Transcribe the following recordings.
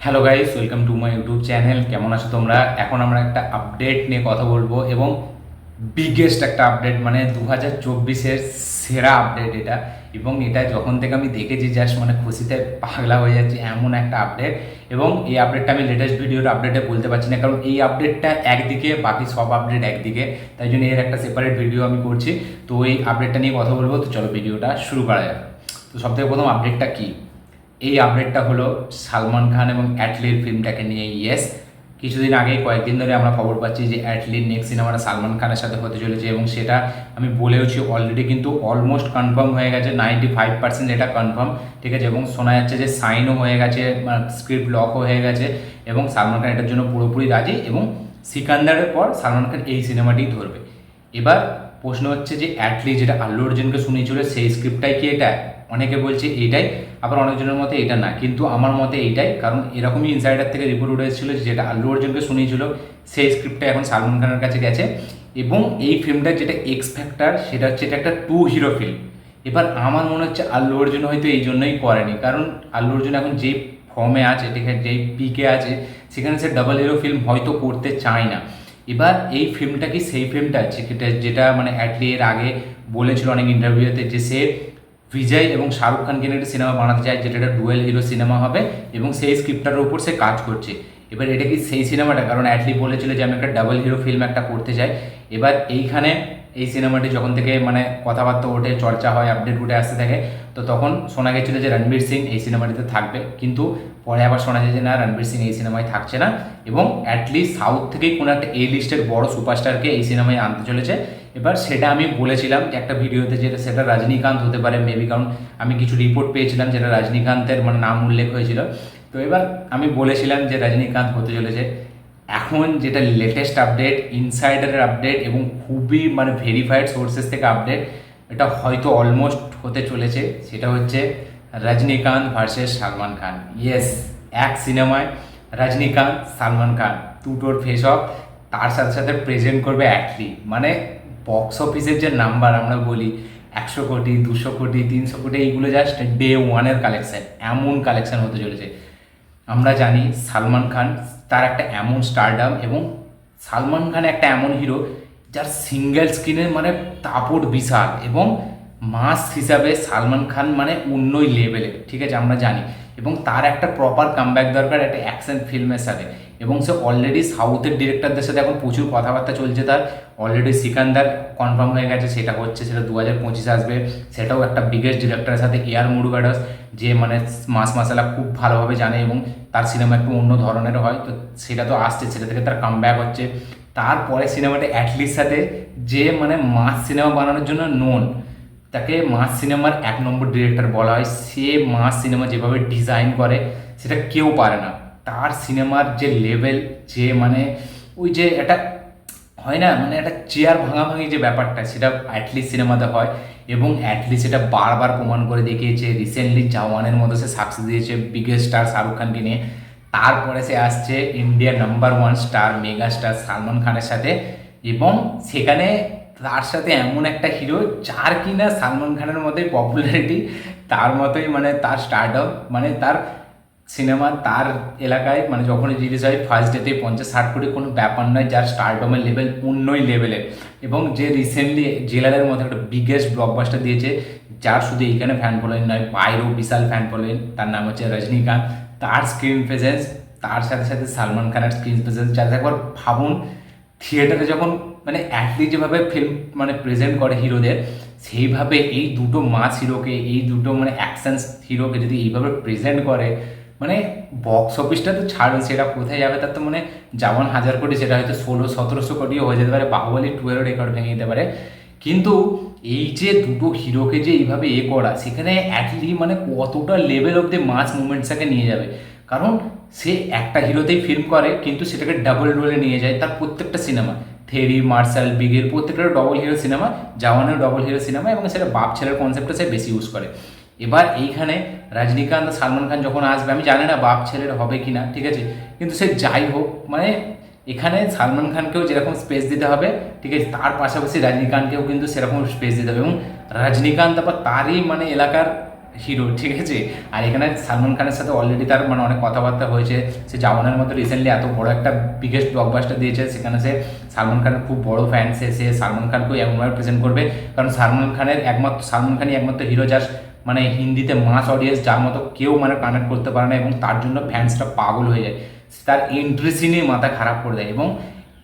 Hello guys, welcome to my YouTube channel. কেমন আছো তোমরা? এখন আমরা একটা আপডেট নিয়ে কথা বলবো এবং বিগেস্ট একটা আপডেট, মানে 2024-এর সেরা আপডেট এটা। এবং এটা যখন থেকে আমি দেখেছি জাস্ট মানে খুশিতে পাগলা হয়ে যাচ্ছি, এমন একটা আপডেট। এবং এই আপডেটটা আমি লেটেস্ট ভিডিওর আপডেটে বলতে পারছি না, কারণ এই আপডেটটা একদিকে, বাকি সব আপডেট একদিকে, তাই জন্য এর একটা সেপারেট ভিডিও আমি করছি। তো এই আপডেটটা নিয়ে কথা বলবো, তো চলো ভিডিওটা শুরু করা যাক। তো সবথেকে প্রথম আপডেটটা কী? এই আপডেটটা হলো সালমান খান এবং অ্যাটলির ফিল্মটাকে নিয়ে। ইয়েস, কিছুদিন আগেই, কয়েকদিন ধরে আমরা খবর পাচ্ছি যে অ্যাটলির নেক্সট সিনেমাটা সালমান খানের সাথে হতে চলেছে, এবং সেটা আমি বলেওছি অলরেডি, কিন্তু অলমোস্ট কনফার্ম হয়ে গেছে, 95% এটা কনফার্ম, ঠিক আছে। এবং শোনা যাচ্ছে যে সাইনও হয়ে গেছে, স্ক্রিপ্ট লকও হয়ে গেছে, এবং সালমান খান এটার জন্য পুরোপুরি রাজি, এবং সিকান্দারের পর সালমান খান এই সিনেমাটি ধরবে। এবার প্রশ্ন হচ্ছে যে অ্যাটলি যেটা আল্লু অর্জুনকে শুনিয়েছিল, সেই স্ক্রিপ্টটাই কি এটা? অনেকে বলছে এইটাই, আবার অনেকজনের মতে এটা না, কিন্তু আমার মতে এইটাই, কারণ এরকমই ইনসাইডার থেকে রিপোর্ট উঠে এসেছিল যেটা আল্লু অর্জুনকে শুনিয়েছিল সেই স্ক্রিপ্টটা এখন সালমান খানের কাছে গেছে। এবং এই ফিল্মটার যেটা এক্স ফ্যাক্টর, সেটা হচ্ছে এটা একটা টু হিরো ফিল্ম। এবার আমার মনে হচ্ছে আল্লু অর্জুন হয়তো এই জন্যই করেনি, কারণ আল্লু অর্জুন এখন যেই ফর্মে আছে, ঠিক আছে, যেই পিকে আছে, সেখানে সে ডাবল হিরো ফিল্ম হয়তো করতে চায় না। এবার এই ফিল্মটা কি সেই ফিল্মটা যেটা মানে অ্যাটলি এর আগে বলেছিল অনেক ইন্টারভিউতে, যে সে বিজয় এবং শাহরুখ খানকে নিয়ে একটা সিনেমা বানাতে চায়, যেটা একটা ডুয়েল হিরো সিনেমা হবে, এবং সেই স্ক্রিপ্টটার উপর সে কাজ করছে। এবার এটা কি সেই সিনেমাটা? কারণ অ্যাটলি বলেছিল যে আমি একটা ডাবল হিরো ফিল্ম একটা করতে চাই। এবার এইখানে এই সিনেমাটি যখন থেকে মানে কথাবার্তা ওঠে, চর্চা হয়, আপডেট উঠে আসতে থাকে, তো তখন শোনা গেছিলো যে রণবীর সিং এই সিনেমাটিতে থাকবে, কিন্তু পরে আবার শোনা যায় যে না, রণবীর সিং এই সিনেমায় থাকছে না, এবং অ্যাটলিস্ট সাউথ থেকেই কোনো একটা এ লিস্টের বড় সুপারস্টারকে এই সিনেমায় আনতে চলেছে। এবার সেটা আমি বলেছিলাম একটা ভিডিওতে, যেটা সেটা রজনীকান্ত হতে পারে মেবি, কারণ আমি কিছু রিপোর্ট পেয়েছিলাম যেটা রজনীকান্তের মানে নাম উল্লেখ হয়েছিল। তো এবার আমি বলেছিলাম যে রজনীকান্ত হতে চলেছে। এখন যেটা লেটেস্ট আপডেট, ইনসাইডারের আপডেট, এবং খুবই মানে ভেরিফাইড সোর্সেস থেকে আপডেট, এটা হয়তো অলমোস্ট হতে চলেছে, সেটা হচ্ছে রজনীকান্ত ভার্সেস সালমান খান। ইয়েস, এক সিনেমায় রজনীকান্ত সালমান খান দুটোর ফেস অফ, তার সাথে সাথে প্রেজেন্ট করবে অ্যাটলি। মানে বক্স অফিসের যে নাম্বার আমরা বলি, 100 কোটি, 200 কোটি, 300 কোটি, এইগুলো জাস্ট ডে ওয়ানের কালেকশান, এমন কালেকশান হতে চলেছে। আমরা জানি সালমান খান, তার একটা এমন স্টারডাম, এবং সালমান খান একটা এমন হিরো যার সিঙ্গেল স্ক্রিনের মানে দাপট বিশাল, এবং মাস হিসাবে সালমান খান মানে অন্য লেভেলের, ঠিক আছে, আমরা জানি। এবং তার একটা প্রপার কামব্যাক দরকার একটা অ্যাকশন ফিল্মের সাথে, এবং সে অলরেডি সাউথের ডিরেক্টরদের সাথে এখন প্রচুর কথাবার্তা চলছে তার। অলরেডি সিকান্দার কনফার্ম হয়ে গেছে, সেটা হচ্ছে, সেটা 2025 আসবে, সেটাও একটা বিগেস্ট ডিরেক্টরের সাথে, এআর মুরুগাডাস, যে মানে মাস মাসালা খুব ভালোভাবে জানে, এবং তার সিনেমা একটু অন্য ধরনের হয়, তো সেটা তো আসছে, সেটা থেকে তার কামব্যাক হচ্ছে। তারপরে সিনেমাটা অ্যাটলির সাথে, যে মানে মাস সিনেমা বানানোর জন্য নোন, তাকে মাস সিনেমার 1 নম্বর ডিরেক্টর বলা হয়। সে মাস সিনেমা যেভাবে ডিজাইন করে সেটা কেউ পারে না। তার সিনেমার যে লেভেল, যে মানে ওই যে একটা হয় না, মানে একটা চেয়ার ভাঙাভাঙি যে ব্যাপারটা, সেটা অ্যাটলিস্ট সিনেমাতে হয়, এবং অ্যাটলিস্ট সেটা বারবার প্রমাণ করে দেখিয়েছে। রিসেন্টলি জওয়ানের মতো সে সাকসেস দিয়েছে বিগেস্ট স্টার শাহরুখ খানকে নিয়ে। তারপরে সে আসছে ইন্ডিয়ার number 1 star, mega star Salman খানের সাথে, এবং সেখানে তার সাথে এমন একটা হিরো যার কিনা সালমান খানের মতোই পপুলারিটি, তার মতোই মানে তার স্টারডাম, মানে তার সিনেমা তার এলাকায় মানে যখনই রিলিজ হয় ফার্স্ট ডেতেই 50-60 কোটি কোনো ব্যাপার নয়, যার স্টারডমের লেভেল অন্যই লেভেলের, এবং যে রিসেন্টলি জেলারের মতো একটা বিগেস্ট ব্লকবাস্টার দিয়েছে, যার শুধু এইখানে ফ্যান ফলোয়িং নয়, বাইরেও বিশাল ফ্যান ফলোয়িং, তার নাম হচ্ছে রজনীকান্ত। তার স্ক্রিন প্রেজেন্স, তার সাথে সাথে সালমান খানের স্ক্রিন প্রেজেন্স, যাতে একবার ভাবুন থিয়েটারে যখন মানে অ্যাটলি যেভাবে ফিল্ম মানে প্রেজেন্ট করে হিরোদের, সেইভাবে এই দুটো মাস হিরোকে, এই দুটো মানে অ্যাকশন হিরোকে যদি এইভাবে প্রেজেন্ট করে, মানে বক্স অফিসটা তো ছাড়ুন, সেটা কোথায় যাবে, তার তো মানে যেমন 1000 কোটি, সেটা হয়তো 1600-1700 কোটিও হয়ে যেতে পারে, বাহুবলী 2-এরও রেকর্ড ভেঙে দিতে পারে। কিন্তু এই যে দুটো হিরোকে যে এইভাবে করা, সেখানে অ্যাটলি মানে কতটা লেভেল অফ দ্য মাস মুভমেন্টসটাকে নিয়ে যাবে। কারণ সে একটা হিরোতেই ফিল্ম করে, কিন্তু সেটাকে ডাবল রোলে নিয়ে যায় তার প্রত্যেকটা সিনেমা। থেরি, মার্শাল, বিগেল, প্রত্যেকটা ডবল হিরো সিনেমা, জওয়ানেও ডবল হিরো সিনেমা, এবং সেটা বাপ ছেলের কনসেপ্টটা সে বেশি ইউজ করে। এবার এইখানে রজনীকান্ত সালমান খান যখন আসবে, আমি জানি না বাপ ছেলের হবে কি না, ঠিক আছে, কিন্তু সে যাই হোক, মানে এখানে সালমান খানকেও যেরকম স্পেস দিতে হবে, ঠিক আছে, তার পাশাপাশি রজনীকান্তকেও কিন্তু সেরকম স্পেস দিতে হবে। এবং রজনীকান্ত আবার তারই মানে এলাকার হিরো, ঠিক আছে। আর এখানে সালমান খানের সাথে অলরেডি তার মানে অনেক কথাবার্তা হয়েছে। সে জাওয়ানের মতো রিসেন্টলি এত বড় একটা বিগেস্ট ব্লকবাস্টার দিয়েছে, সেখানে সে সালমান খানের খুব বড় ফ্যান। সে সালমান খানকেও এমনভাবে প্রেজেন্ট করবে, কারণ সালমান খানই একমাত্র হিরো যার মানে হিন্দিতে মাস অডিয়েন্স যার মতো কেউ মানে কানেক্ট করতে পারে না, এবং তার জন্য ফ্যান্সরা পাগল হয়ে যায়। তার এন্ট্রি সিনে মাথা খারাপ করে দেয়। এবং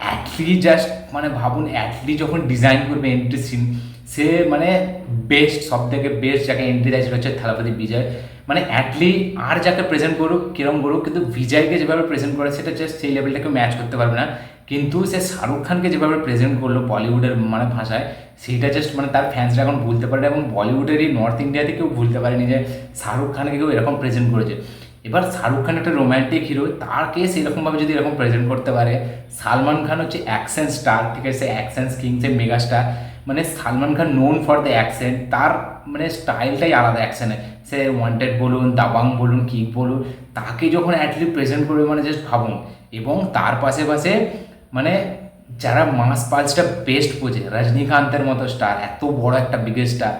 অ্যাটলি জাস্ট মানে ভাবুন, অ্যাটলি যখন ডিজাইন করবে এন্ট্রি সিন, সে মানে বেস্ট, সব থেকে বেস্ট যাকে এন্ট্রি দেয় সেটা হচ্ছে থালাপতি বিজয়। মানে অ্যাটলি আর যাকে প্রেজেন্ট করুক কিরম করুক, কিন্তু বিজয়কে যেভাবে প্রেজেন্ট করে সেটা জাস্ট সেই লেভেলটাকে ম্যাচ করতে পারবে না। কিন্তু সে শাহরুখ খানকে যেভাবে প্রেজেন্ট করলো বলিউডের মানে ভাষায়, সেইটা জাস্ট মানে তার ফ্যান্সরা এখন ভুলতে পারে না, এবং বলিউডেরই নর্থ ইন্ডিয়াতে কেউ ভুলতে পারেনি যে শাহরুখ খানকে কেউ এরকম প্রেজেন্ট করেছে। এবার শাহরুখ খান একটা রোম্যান্টিক হিরো, তারকে সেরকমভাবে যদি এরকম প্রেজেন্ট করতে পারে। সালমান খান হচ্ছে অ্যাকশন স্টার, ঠিক আছে, অ্যাকশন কিং, সে মেগা স্টার। মানে Salman Khan known for the action, তার মানে স্টাইলটাই আলাদা অ্যাকশনে। সে ওয়ান্টেড বলুন, দাবাং বলুন, কিক বলুন, তাকে যখন অ্যাটলিস্ট প্রেজেন্ট করবে মানে জাস্ট ভাবুন। এবং তার পাশে পাশে মানে যারা মাস পালসটা বেস্ট বোঝে, রজনীকান্তের মতো স্টার, এত বড় একটা বিগেস্ট স্টার,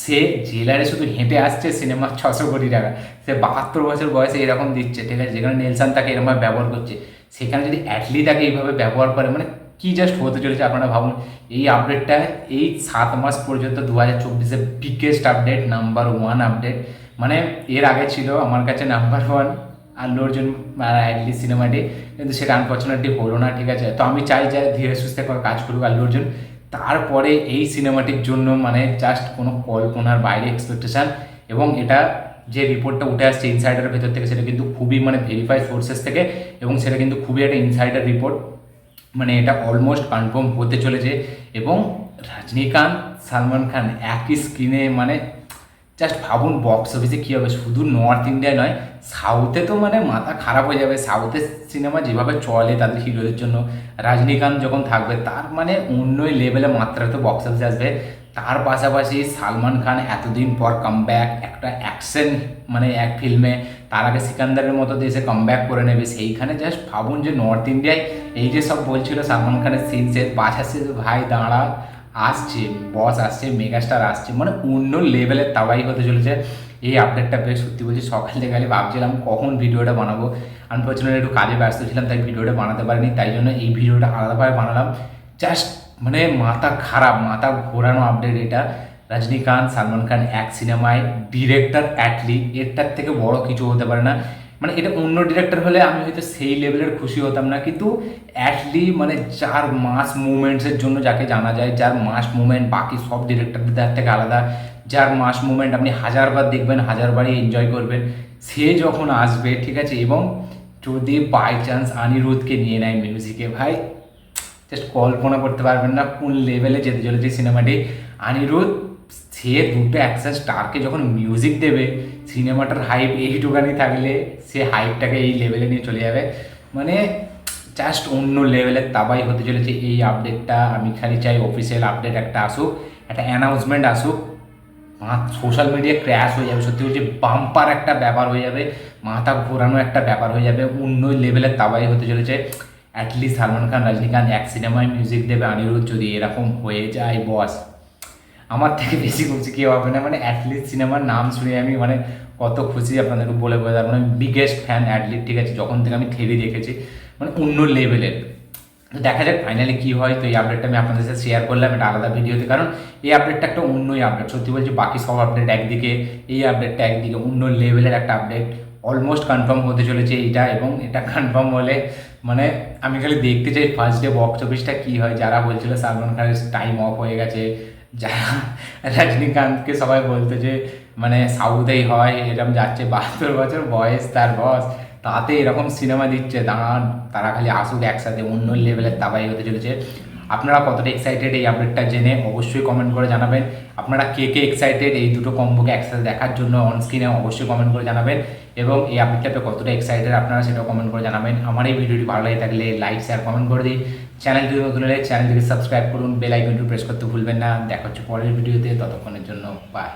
সে জেলারে শুধু হেঁটে আসছে সিনেমা 600 কোটি টাকা, সে 72 বছর বয়সে এরকম দিচ্ছে, ঠিক আছে। যেখানে নেলসন তাকে এরকমভাবে ব্যবহার করছে, সেখানে যদি অ্যাটলি তাকে এইভাবে ব্যবহার করে, মানে কি জাস্ট হতে চলেছে আপনারা ভাবুন। এই আপডেটটা এই 7 মাস পর্যন্ত 2024-এর বিগেস্ট আপডেট, নাম্বার 1 আপডেট। মানে এর আগে ছিল আমার কাছে নাম্বার 1 আল্লু অর্জুন অ্যাটলি সিনেমাটি, কিন্তু সেটা আনফর্চুনেটলি হলো না, ঠিক আছে। তো আমি চাই যে ধীরে সুস্থে কাজ করুক আল্লু অর্জুন। তারপরে এই সিনেমাটির জন্য মানে জাস্ট কোনো কল্পনার বাইরে এক্সপেকটেশান। এবং এটা যে রিপোর্টটা উঠে আসছে ইনসাইডারের ভেতর থেকে, সেটা কিন্তু খুবই মানে ভেরিফাইড সোর্সেস থেকে, এবং সেটা কিন্তু খুবই একটা ইনসাইডার রিপোর্ট। মানে এটা অলমোস্ট কনফার্ম হতে চলেছে। এবং রজনীকান্ত সালমান খান একই স্ক্রিনে, মানে জাস্ট ভাবুন বক্স অফিসে কী হবে। শুধু নর্থ ইন্ডিয়া নয়, সাউথে তো মানে মাথা খারাপ হয়ে যাবে। সাউথের সিনেমা যেভাবে চলে তাদের হিরোদের জন্য, রজনীকান্ত যখন থাকবে তার মানে অন্যই লেভেলে মাত্রা তো বক্স অফিসে আসবে। তার পাশাপাশি সালমান খান এতদিন পর কামব্যাক, একটা অ্যাকশন মানে এক ফিল্মে, তার আগে সিকান্দারের মতো দেশে কামব্যাক করে নেবে। সেইখানে জাস্ট ভাবুন যে নর্থ ইন্ডিয়ায় এই যে সব বলছিল সালমান খানের সিন সে বাঁচাচ্ছে, ভাই দাঁড়া, আসছে বস, আসছে মেগাস্টার আসছে, মানে অন্য লেভেলের তাবাই হতে চলেছে। এই আপডেটটা বেশ সত্যি বলছি, সকাল থেকে খালি ভাবছিলাম কখন ভিডিওটা বানাবো। আনফর্চুনেটলি একটু কাজে ব্যস্ত ছিলাম, তাই ভিডিওটা বানাতে পারিনি, তাই জন্য এই ভিডিওটা আলাদাভাবে বানালাম। জাস্ট মানে মাথা খারাপ, মাথা ঘোরানো আপডেট এটা। রজনীকান্ত সালমান খান এক সিনেমায়, ডিরেক্টর অ্যাটলি, এরটার থেকে বড় কিছু হতে পারে না। মানে এটা অন্য ডিরেক্টর হলে আমি হয়তো সেই লেভেলের খুশি হতাম না, কিন্তু অ্যাটলি মানে যার মাস মুভমেন্টসের জন্য যাকে জানা যায়, যার মাস মুভমেন্ট বাকি সব ডিরেক্টরদের থেকে আলাদা, যার মাস মুভমেন্ট আপনি 1000বার দেখবেন, 1000বারই এনজয় করবেন, সে যখন আসবে, ঠিক আছে। এবং যদি বাই চান্স অনিরুদ্ধকে নিয়ে নেয় মিউজিকে, ভাই জাস্ট কল্পনা করতে পারবেন না কোন লেভেলে যেতে চলেছে সিনেমাটি। অনিরুদ্ধ সে দুটো অ্যাকশন স্টারকে যখন মিউজিক দেবে, সিনেমাটার হাইপ এইটুকানি থাকলে সে হাইপটাকে এই লেভেলে নিয়ে চলে যাবে। মানে জাস্ট অন্য লেভেলের তাবাই হতে চলেছে এই আপডেটটা। আমি খালি চাই অফিসিয়াল আপডেট একটা আসুক, একটা অ্যানাউন্সমেন্ট আসুক, সোশ্যাল মিডিয়া ক্র্যাশ হয়ে যাবে, সত্যি বলছি বাম্পার একটা ব্যাপার হয়ে যাবে, মাথা ঘোরানো একটা ব্যাপার হয়ে যাবে, অন্য লেভেলের তাবাই হতে চলেছে। অ্যাটলিস্ট সালমান খান রজনীকান্ত এক সিনেমায় মিউজিক দেবে, অনিরুদ্ধ যদি এরকম হয়ে যায় বস, আমার থেকে বেশি খুশি কেউ হবে না। মানে অ্যাটলিস্ট সিনেমার নাম শুনে আমি মানে কত খুশি আপনাদেরকে বলে বোঝার মানে বিগেস্ট ফ্যান অ্যাটলিস্ট, ঠিক আছে। যখন থেকে আমি থেরি দেখেছি মানে অন্য লেভেলের। দেখা যাক ফাইনালি কী হয়। তো এই আপডেটটা আমি আপনাদের সাথে শেয়ার করলাম একটা আলাদা ভিডিওতে, কারণ এই আপডেটটা একটা অন্যই আপডেট। সত্যি বলছি বাকি সব আপডেট একদিকে, এই আপডেটটা একদিকে, অন্য লেভেলের একটা আপডেট। অলমোস্ট কনফার্ম হতে চলেছে এইটা, এবং এটা কনফার্ম হলে মানে আমি খালি দেখতে চাই ফার্স্ট ডে বক্স অফিসটা কী হয়। যারা বলছিল সালমান খানের টাইম অফ হয়ে গেছে, যারা রজনীকান্তকে সবাই বলতো যে মানে সাউথেই হয়, এরকম যাচ্ছে 72 বছর বয়স তার বস, তাতে এরকম সিনেমা দিচ্ছে, দাঁড়ান তারা খালি আসুক একসাথে, অন্য লেভেলের তাবাই হতে চলেছে। আপনারা কতটা এক্সাইটেড এই আপডেটটা জেনে অবশ্যই কমেন্ট করে জানাবেন। আপনারা কে কে এক্সাইটেড এই দুটো কম্বোকে একসাথে দেখার জন্য অন স্ক্রিনে অবশ্যই কমেন্ট করে জানাবেন, এবং এই আপডেটটাতে কতটা এক্সাইটেড আপনারা সেটাও কমেন্ট করে জানাবেন। আমার এই ভিডিওটি ভালো লাগে থাকলে লাইক শেয়ার কমেন্ট করে দিন। চ্যানেলটি নতুন হলে চ্যানেলটিকে সাবস্ক্রাইব করুন, বেল আইকনটি প্রেস করতে ভুলবেন না। দেখা হচ্ছে পরের ভিডিওতে, ততক্ষণের জন্য বাই।